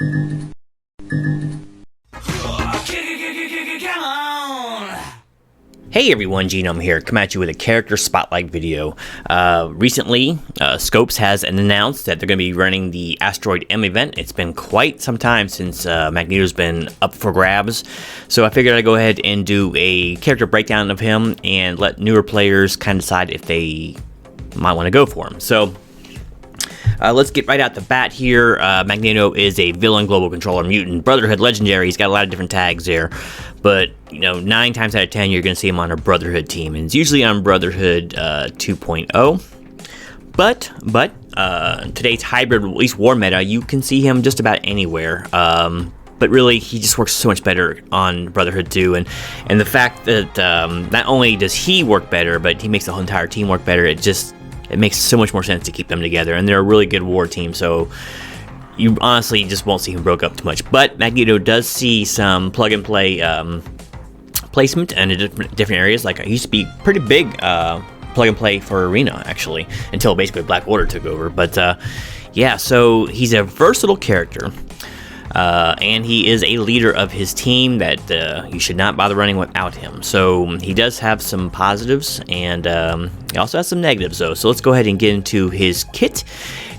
Hey everyone, Genome here, come at you with a character spotlight video. Recently, Scopes has announced that they're going to be running the Asteroid M event. It's been quite some time since Magneto's been up for grabs, so I figured I'd go ahead and do a character breakdown of him and let newer players kind of decide if they might want to go for him. So, let's get right out the bat here. Magneto is a villain, global controller, mutant, Brotherhood legendary. He's got a lot of different tags there. But, 9 times out of 10, you're going to see him on a Brotherhood team. And it's usually on Brotherhood 2.0. But today's hybrid, at least war meta, you can see him just about anywhere. But really, he just works so much better on Brotherhood 2. And the fact that not only does he work better, but he makes the whole entire team work better, it makes so much more sense to keep them together. And they're a really good war team, so you honestly just won't see him broke up too much. But Magneto does see some plug-and-play placement in different areas. Like, he used to be pretty big plug-and-play for Arena, actually, until basically Black Order took over. But, yeah, so he's a versatile character. And he is a leader of his team that you should not bother running without him. So he does have some positives, and he also has some negatives, though. So let's go ahead and get into his kit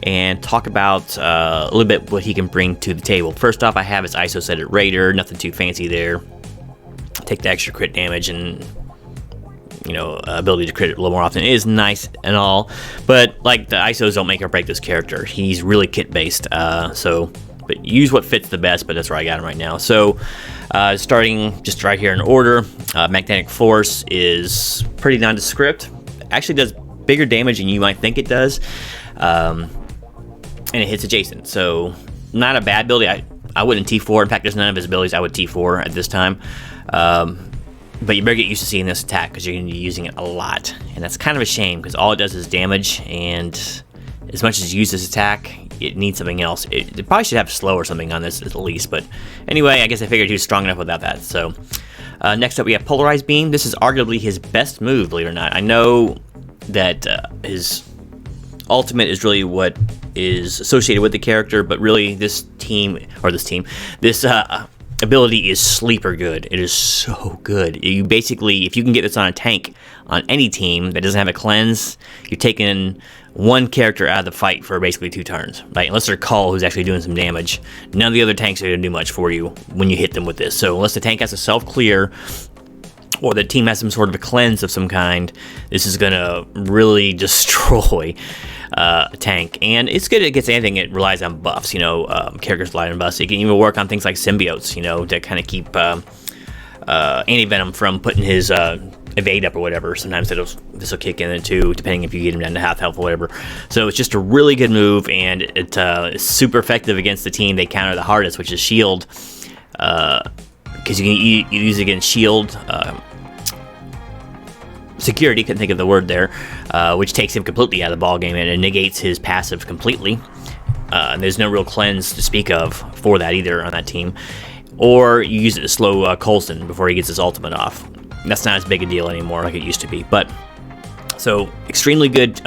and talk about a little bit what he can bring to the table. First off, I have his ISO set at Raider. Nothing too fancy there. Take the extra crit damage and ability to crit it a little more often is nice and all, but like the ISOs don't make or break this character. He's really kit based, but use what fits the best, but that's where I got him right now. So, starting just right here in order, Magnetic Force is pretty nondescript. Actually does bigger damage than you might think it does, and it hits adjacent. So, not a bad ability. I wouldn't T4. In fact, there's none of his abilities I would T4 at this time. But you better get used to seeing this attack because you're going to be using it a lot. And that's kind of a shame because all it does is damage, and as much as you use this attack, it needs something else. It probably should have slow or something on this at least, but anyway, I guess I figured he was strong enough without that. So next up we have Polarized Beam. This is arguably his best move, believe it or not. I know that his ultimate is really what is associated with the character, but really this ability is sleeper good. It is so good. You basically, if you can get this on a tank on any team that doesn't have a cleanse, you're taking one character out of the fight for basically 2 turns, right? Unless they're Cull, who's actually doing some damage. None of the other tanks are going to do much for you when you hit them with this. So unless the tank has a self-clear or the team has some sort of a cleanse of some kind, this is going to really destroy a tank. And it's good against anything that relies on buffs, characters rely on buffs. It can even work on things like symbiotes, to kind of keep Anti-Venom from putting his evade up or whatever. Sometimes this will kick in too, depending if you get him down to half health or whatever. So it's just a really good move, and it's super effective against the team they counter the hardest, which is Shield, because you can use it against Shield. Security, couldn't think of the word there, which takes him completely out of the ballgame and it negates his passive completely. And there's no real cleanse to speak of for that either on that team. Or you use it to slow Coulson before he gets his ultimate off. That's not as big a deal anymore like it used to be. But so extremely good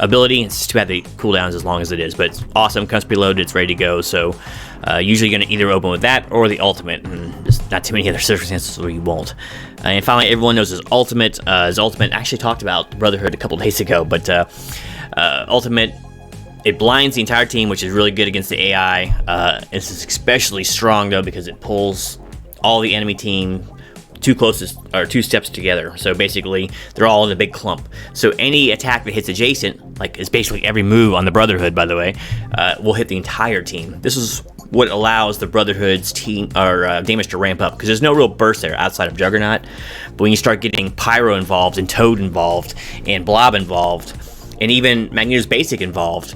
ability. It's too bad the cooldowns as long as it is, but it's awesome. Comes preloaded, it's ready to go. So usually you're going to either open with that or the ultimate, and there's not too many other circumstances where you won't. And finally, everyone knows his ultimate. His ultimate, I actually talked about Brotherhood a couple days ago, but ultimate, it blinds the entire team, which is really good against the AI. This is especially strong though because it pulls all the enemy team 2 steps together. So basically, they're all in a big clump. So any attack that hits adjacent, like is basically every move on the Brotherhood, by the way, will hit the entire team. This is what allows the Brotherhood's team or damage to ramp up because there's no real burst there outside of Juggernaut. But when you start getting Pyro involved and Toad involved and Blob involved and even Magneto's Basic involved,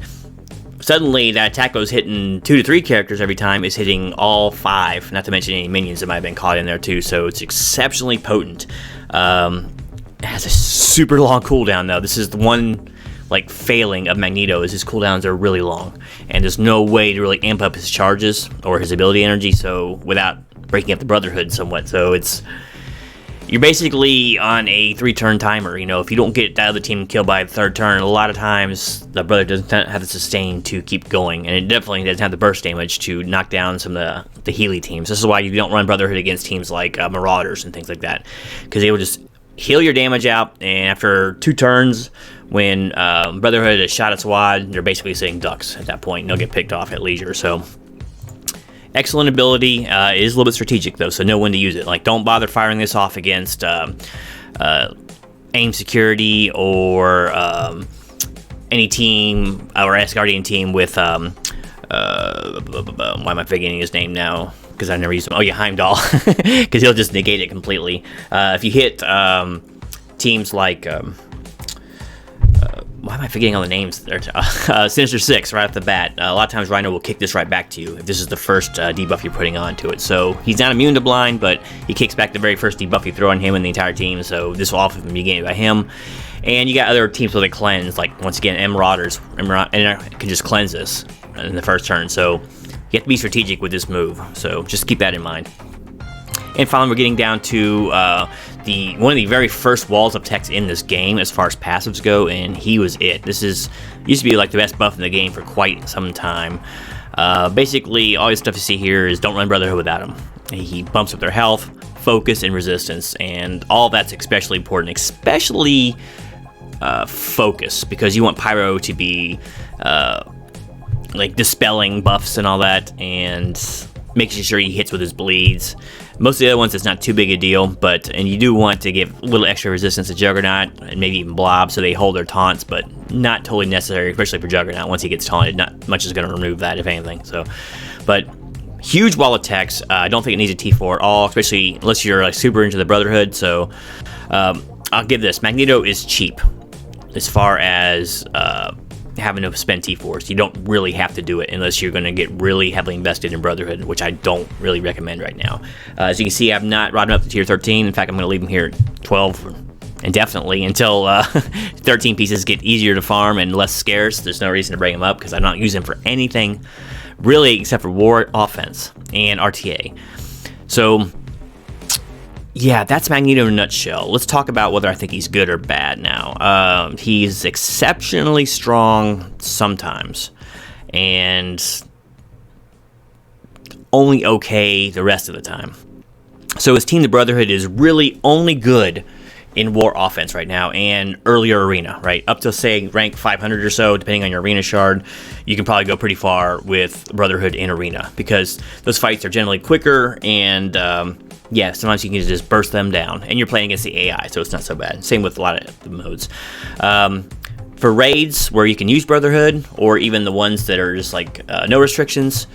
suddenly that attack goes hitting 2 to 3 characters every time is hitting all 5, not to mention any minions that might have been caught in there too, so it's exceptionally potent. It has a super long cooldown though. This is the one failing of Magneto is his cooldowns are really long, and there's no way to really amp up his charges or his ability energy, so without breaking up the Brotherhood somewhat. So you're basically on a 3-turn timer. If you don't get the other team killed by the 3rd turn, a lot of times the brother doesn't have the sustain to keep going, and it definitely doesn't have the burst damage to knock down some of the Healy teams. This is why you don't run Brotherhood against teams like Marauders and things like that, because they will just heal your damage out, and after 2 turns, when Brotherhood has shot its wad, they're basically sitting ducks at that point, and they'll get picked off at leisure. So excellent ability. Is a little bit strategic, though, so know when to use it. Like, don't bother firing this off against aim security or any team or Asgardian team with why am I forgetting his name now? Because I never used him. Oh yeah, Heimdall, because he'll just negate it completely. If you hit teams like why am I forgetting all the names there? Sinister Six right off the bat. A lot of times Rhino will kick this right back to you if this is the first debuff you're putting onto it. So he's not immune to blind, but he kicks back the very first debuff you throw on him and the entire team. So this will often be gained by him. And you got other teams with a cleanse, like once again Marauders, and can just cleanse this in the first turn. So you have to be strategic with this move. So just keep that in mind. And finally, we're getting down to one of the very first walls of text in this game as far as passives go, and he was it. This used to be like the best buff in the game for quite some time. Basically, all the stuff you see here is don't run Brotherhood without him. He bumps up their health, focus, and resistance, and all that's especially important, especially focus, because you want Pyro to be like dispelling buffs and all that, and making sure he hits with his bleeds. Most of the other ones, it's not too big a deal, and you do want to give a little extra resistance to Juggernaut and maybe even Blob so they hold their taunts, but not totally necessary, especially for Juggernaut. Once he gets taunted, not much is going to remove that, if anything. So, but huge wall of text. I don't think it needs a T4 at all, especially unless you're like super into the Brotherhood. So I'll give this. Magneto is cheap as far as having to spend T4s. You don't really have to do it unless you're going to get really heavily invested in Brotherhood, which I don't really recommend right now. As you can see, I've not brought him up to tier 13. In fact, I'm going to leave him here at 12 indefinitely until 13 pieces get easier to farm and less scarce. There's no reason to bring him up because I'm not using him for anything really except for war offense and RTA. So yeah, that's Magneto in a nutshell. Let's talk about whether I think he's good or bad now. He's exceptionally strong sometimes, and only okay the rest of the time. So his team, the Brotherhood, is really only good in war offense right now and earlier arena, right? Up to, say, rank 500 or so, depending on your arena shard, you can probably go pretty far with Brotherhood in arena because those fights are generally quicker and yeah, sometimes you can just burst them down, and you're playing against the AI, so it's not so bad. Same with a lot of the modes. For raids where you can use Brotherhood, or even the ones that are just like no restrictions,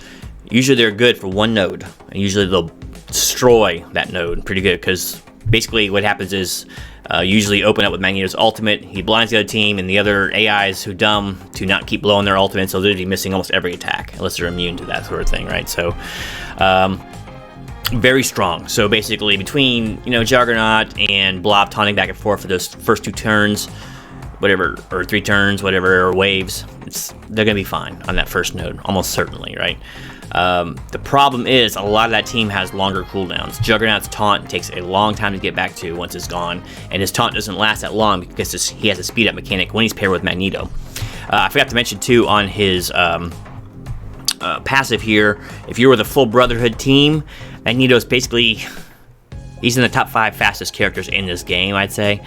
usually they're good for one node, and usually they'll destroy that node pretty good, because basically what happens is usually open up with Magneto's ultimate, he blinds the other team, and the other AIs who dumb to not keep blowing their ultimate, so they're literally missing almost every attack, unless they're immune to that sort of thing, right? So, very strong. So basically between, Juggernaut and Blob taunting back and forth for those first 2 turns, whatever, or 3 turns, whatever, or waves, they're going to be fine on that first node, almost certainly, right? The problem is a lot of that team has longer cooldowns. Juggernaut's taunt takes a long time to get back to once it's gone, and his taunt doesn't last that long because he has a speed up mechanic when he's paired with Magneto. I forgot to mention too on his passive here, if you're with a full Brotherhood team, Magneto's basically, he's in the top 5 fastest characters in this game, I'd say.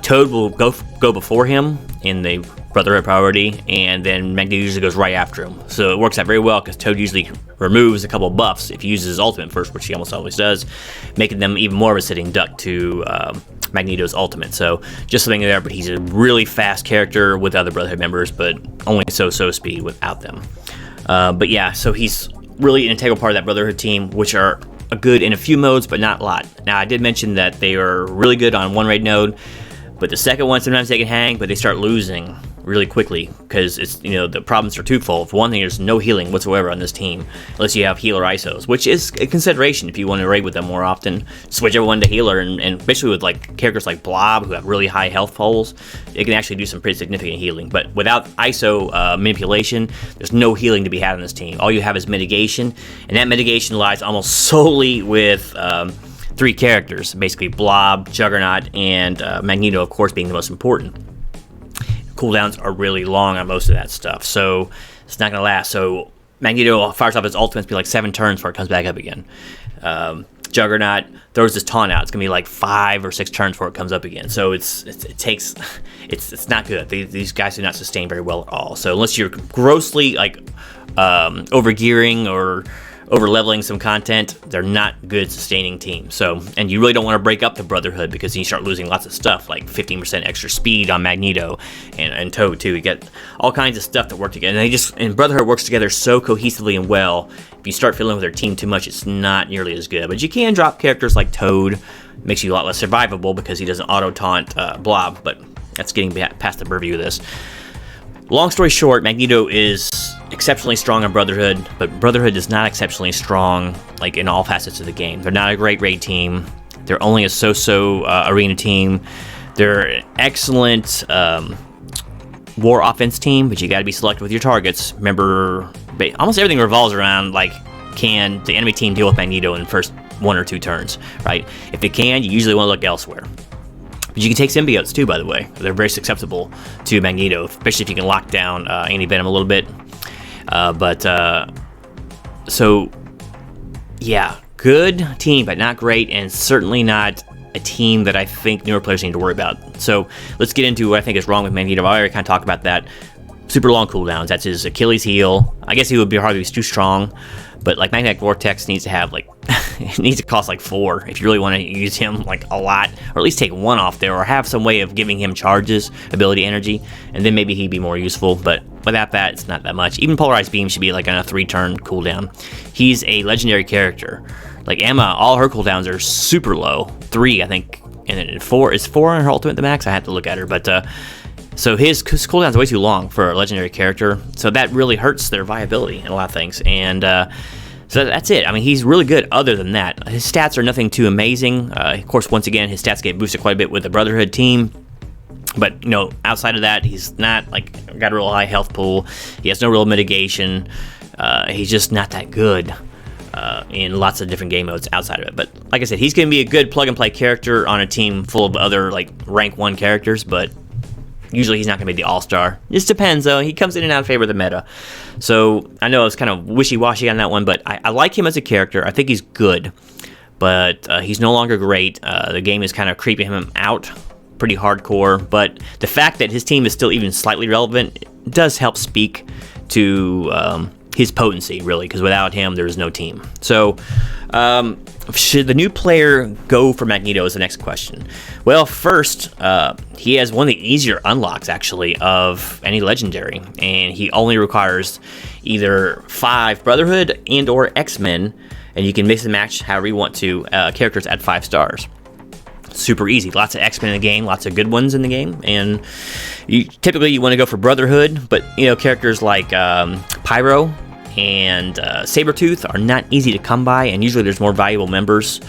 Toad will go before him in the Brotherhood priority, and then Magneto usually goes right after him. So it works out very well because Toad usually removes a couple buffs if he uses his ultimate first, which he almost always does, making them even more of a sitting duck to Magneto's ultimate. So just something there, but he's a really fast character with other Brotherhood members, but only so speed without them. But yeah, so he's really an integral part of that Brotherhood team, which are good in a few modes, but not a lot. Now, I did mention that they are really good on one raid node, but the second one, sometimes they can hang, but they start losing really quickly because it's, the problems are twofold. For one thing, there's no healing whatsoever on this team unless you have healer ISOs, which is a consideration if you want to raid with them more often. Switch everyone to healer, and especially with like characters like Blob who have really high health pulls, it can actually do some pretty significant healing. But without ISO manipulation, there's no healing to be had on this team. All you have is mitigation, and that mitigation lies almost solely with three characters, basically Blob, Juggernaut, and Magneto, of course, being the most important. Cooldowns are really long on most of that stuff, so it's not going to last. So Magneto fires off his ultimate, to be like 7 turns before it comes back up again. Juggernaut throws this taunt out. It's gonna be like 5 or 6 turns before it comes up again. So it's not good. These guys do not sustain very well at all. So unless you're grossly like overgearing or over leveling some content, they're not good sustaining teams. So, and you really don't want to break up the Brotherhood, because you start losing lots of stuff like 15% extra speed on Magneto and Toad too. You get all kinds of stuff that work together, and Brotherhood works together so cohesively and well. If you start fiddling with their team too much, it's not nearly as good. But you can drop characters like Toad, makes you a lot less survivable because he doesn't auto taunt Blob. But that's getting past the purview of this. Long story short, Magneto is exceptionally strong on Brotherhood, but Brotherhood is not exceptionally strong like in all facets of the game. They're not a great raid team. They're only a so-so arena team. They're an excellent war offense team, but you got to be selective with your targets. Remember, almost everything revolves around like, can the enemy team deal with Magneto in the first 1 or 2 turns, right? If they can, you usually want to look elsewhere. But you can take symbiotes too, by the way. They're very susceptible to Magneto, especially if you can lock down anti-venom a little bit. So yeah, good team, but not great, and certainly not a team that I think newer players need to worry about. So let's get into what I think is wrong with Magneto. I already kind of talked about that. Super long cooldowns. That's his Achilles heel. I guess he would be hardly too strong, but like Magnetic Vortex needs to have like it needs to cost like 4 if you really want to use him like a lot, or at least take 1 off there, or have some way of giving him charges, ability, energy, and then maybe he'd be more useful. But without that, it's not that much. Even Polarized Beam should be like on a 3-turn cooldown. He's a legendary character. Like Emma, all her cooldowns are super low, 3 I think, and then 4 is 4 on her ultimate the max. I have to look at her, but so his cooldown's way too long for a legendary character, so that really hurts their viability in a lot of things. And so that's it. I mean, he's really good other than that. His stats are nothing too amazing. Of course, once again, his stats get boosted quite a bit with the Brotherhood team. But, you know, outside of that, he's not, like, got a real high health pool. He has no real mitigation. He's just not that good in lots of different game modes outside of it. But, like I said, he's going to be a good plug-and-play character on a team full of other, like, rank 1 characters, but usually he's not going to be the all-star. Just depends, though. He comes in and out of favor of the meta. So I know I was kind of wishy-washy on that one, but I like him as a character. I think he's good, but he's no longer great. The game is kind of creeping him out pretty hardcore, but the fact that his team is still even slightly relevant does help speak to his potency, really, because without him, there's no team. So should the new player go for Magneto is the next question. Well, first, he has one of the easier unlocks, actually, of any legendary, and he only requires either 5 Brotherhood and or X-Men, and you can mix and match however you want to characters at 5 stars. Super easy. Lots of X-Men in the game, lots of good ones in the game, and typically you want to go for Brotherhood, but you know, characters like Pyro and Sabretooth are not easy to come by, and usually there's more valuable members.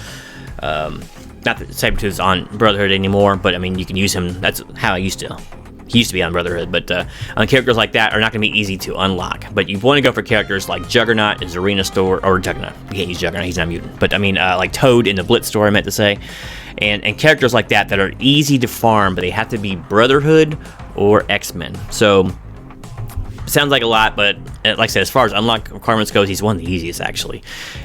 Not that Sabretooth's on Brotherhood anymore, but I mean, you can use him. That's how he used to be on Brotherhood, but on characters like that are not going to be easy to unlock. But you want to go for characters like Juggernaut is Arena Store, or Juggernaut. You can't use Juggernaut, he's not a mutant. But I mean, like Toad in the Blitz Store, I meant to say. And characters like that are easy to farm, but they have to be Brotherhood or X-Men. So, sounds like a lot, but like I said, as far as unlock requirements goes, he's one of the easiest, actually.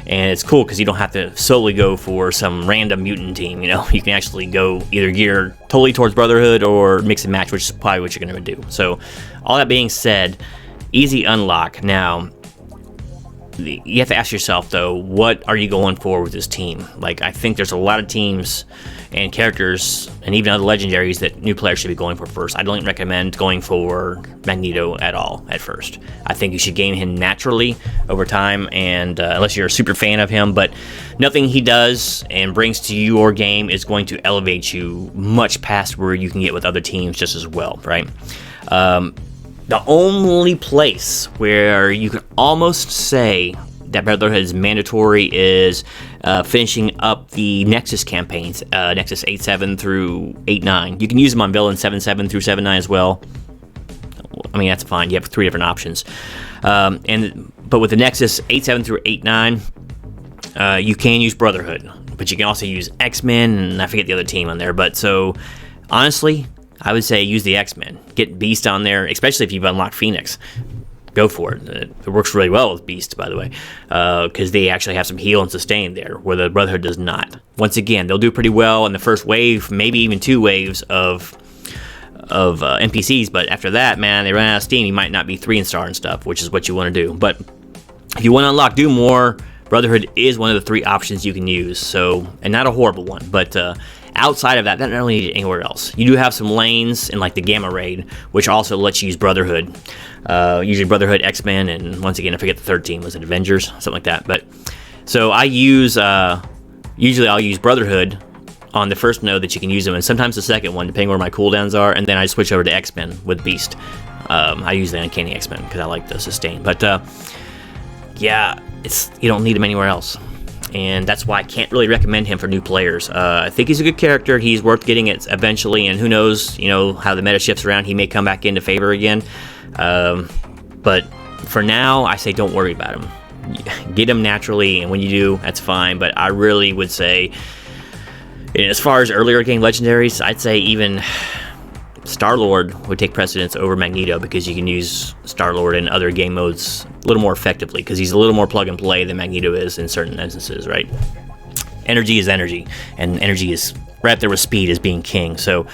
And it's cool because you don't have to solely go for some random mutant team, you know? You can actually go either gear totally towards Brotherhood or mix and match, which is probably what you're going to do. So, all that being said, easy unlock. Now, you have to ask yourself, though, what are you going for with this team? Like, I think there's a lot of teams and characters, and even other legendaries, that new players should be going for first. I don't recommend going for Magneto at all at first. I think you should game him naturally over time, and unless you're a super fan of him, but nothing he does and brings to your game is going to elevate you much past where you can get with other teams just as well, right? The only place where you could almost say that Brotherhood is mandatory is finishing up the Nexus campaigns, Nexus 8.7 through 8.9. You can use them on Villain 7.7 through 7.9 as well. I mean, that's fine. You have 3 different options. But with the Nexus 8.7 through 8.9, you can use Brotherhood. but you can also use X-Men, and I forget the other team on there. But so, honestly, I would say use the X-Men. Get Beast on there, especially if you've unlocked Phoenix. Go for it. It works really well with Beast, by the way, because they actually have some heal and sustain there, where the Brotherhood does not. Once again, they'll do pretty well in the first wave, maybe even 2 waves of NPCs, but after that, man, they run out of steam. You might not be 3-star and stuff, which is what you want to do. But if you want to unlock Do More, Brotherhood is one of the 3 options you can use. So, and not a horrible one, but outside of that, not really need it anywhere else. You do have some lanes in like the Gamma Raid, which also lets you use Brotherhood. Usually Brotherhood, X-Men, and once again, I forget the third team. Was it Avengers? Something like that. But so I use, usually I'll use Brotherhood on the first node that you can use them, and sometimes the second one, depending where my cooldowns are, and then I switch over to X-Men with Beast. I use the Uncanny X-Men because I like the sustain. But yeah, you don't need him anywhere else. And that's why I can't really recommend him for new players. I think he's a good character. He's worth getting it eventually, and who knows, how the meta shifts around. He may come back into favor again. But for now, I say don't worry about him. Get him naturally, and when you do, that's fine. But I really would say, and as far as earlier game legendaries, I'd say even Star-Lord would take precedence over Magneto, because you can use Star-Lord in other game modes a little more effectively, because he's a little more plug and play than Magneto is in certain instances, right? Energy is energy, and energy is right up there with speed as being king. So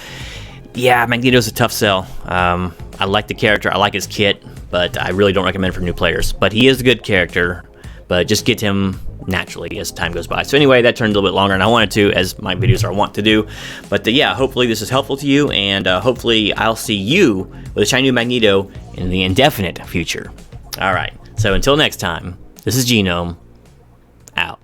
yeah, Magneto's a tough sell. I like the character, I like his kit, but I really don't recommend it for new players. But he is a good character, but just get him naturally as time goes by. So anyway, that turned a little bit longer than I wanted to, as my videos are wont to do. But yeah, hopefully this is helpful to you, and hopefully I'll see you with a shiny new Magneto in the indefinite future. Alright, so until next time, this is Genome, out.